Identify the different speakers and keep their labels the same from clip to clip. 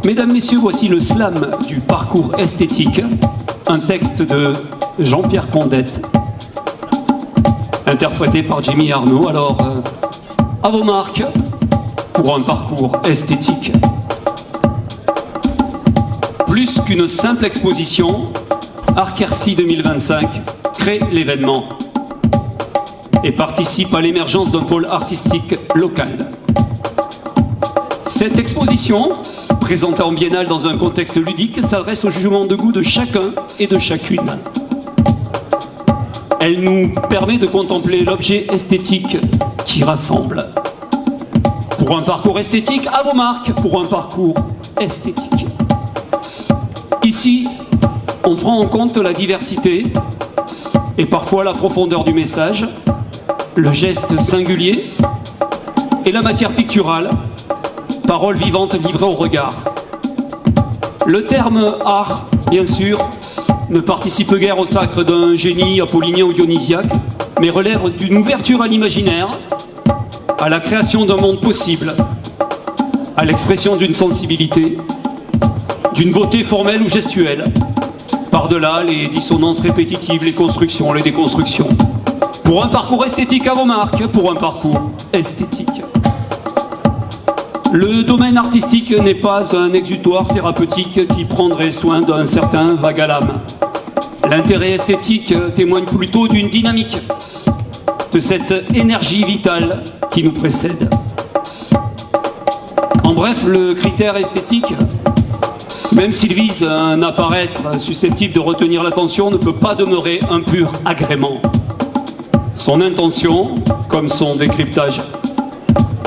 Speaker 1: Mesdames, Messieurs, voici le slam du parcours esthétique, un texte de Jean-Pierre Condette, interprété par Jimmy Arnaud. Alors, à vos marques, pour un parcours esthétique. Plus qu'une simple exposition, Arquercy 2025 crée l'événement et participe à l'émergence d'un pôle artistique local. Cette exposition, présentée en biennale dans un contexte ludique, s'adresse au jugement de goût de chacun et de chacune. Elle nous permet de contempler l'objet esthétique qui rassemble. Pour un parcours esthétique, à vos marques, pour un parcours esthétique. Ici, on prend en compte la diversité et parfois la profondeur du message, le geste singulier et la matière picturale, parole vivante livrée au regard. Le terme art, bien sûr, ne participe guère au sacre d'un génie apollinien ou dionysiaque, mais relève d'une ouverture à l'imaginaire, à la création d'un monde possible, à l'expression d'une sensibilité, d'une beauté formelle ou gestuelle, par-delà les dissonances répétitives, les constructions, les déconstructions. Pour un parcours esthétique à vos marques, pour un parcours esthétique. Le domaine artistique n'est pas un exutoire thérapeutique qui prendrait soin d'un certain vague à l'âme. L'intérêt esthétique témoigne plutôt d'une dynamique, de cette énergie vitale qui nous précède. En bref, le critère esthétique, même s'il vise un apparaître susceptible de retenir l'attention, ne peut pas demeurer un pur agrément. Son intention, comme son décryptage,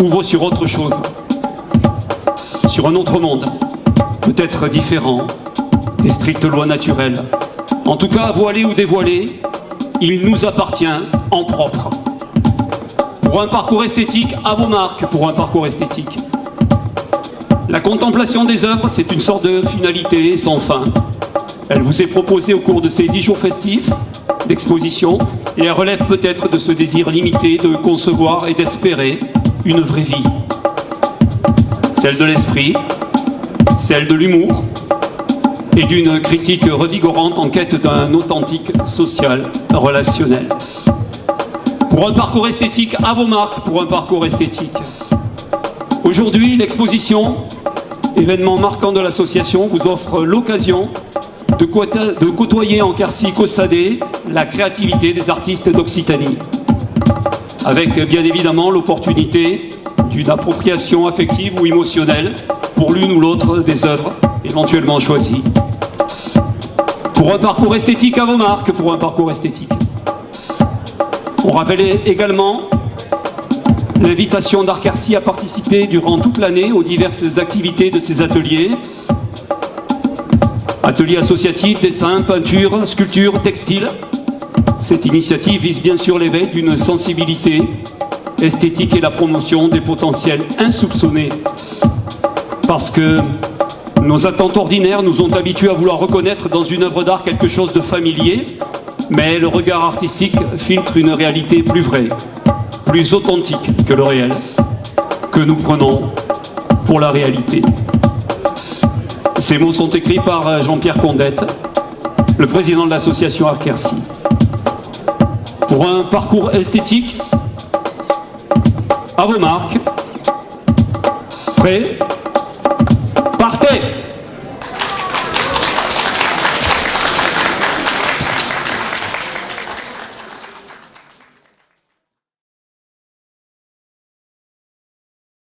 Speaker 1: ouvre sur autre chose, sur un autre monde, peut-être différent des strictes lois naturelles. En tout cas, voilé ou dévoilé, il nous appartient en propre. Pour un parcours esthétique, à vos marques, pour un parcours esthétique. La contemplation des œuvres, c'est une sorte de finalité sans fin. Elle vous est proposée au cours de ces 10 jours festifs d'exposition et elle relève peut-être de ce désir limité de concevoir et d'espérer une vraie vie. Celle de l'esprit, celle de l'humour et d'une critique revigorante en quête d'un authentique social relationnel. Pour un parcours esthétique, à vos marques, pour un parcours esthétique. Aujourd'hui, l'exposition, événement marquant de l'association, vous offre l'occasion de côtoyer en Quercy Cossadé la créativité des artistes d'Occitanie, avec bien évidemment l'opportunité d'une appropriation affective ou émotionnelle pour l'une ou l'autre des œuvres éventuellement choisies. Pour un parcours esthétique à vos marques, pour un parcours esthétique. On rappelle également l'invitation d'Arquercy à participer durant toute l'année aux diverses activités de ces ateliers. Ateliers associatifs, dessin, peinture, sculpture, textile. Cette initiative vise bien sûr l'éveil d'une sensibilité esthétique et la promotion des potentiels insoupçonnés. Parce que nos attentes ordinaires nous ont habitués à vouloir reconnaître dans une œuvre d'art quelque chose de familier, mais le regard artistique filtre une réalité plus vraie, plus authentique que le réel, que nous prenons pour la réalité. Ces mots sont écrits par Jean-Pierre Condette, le président de l'association Arquercy. Pour un parcours esthétique, à vos marques, prêts,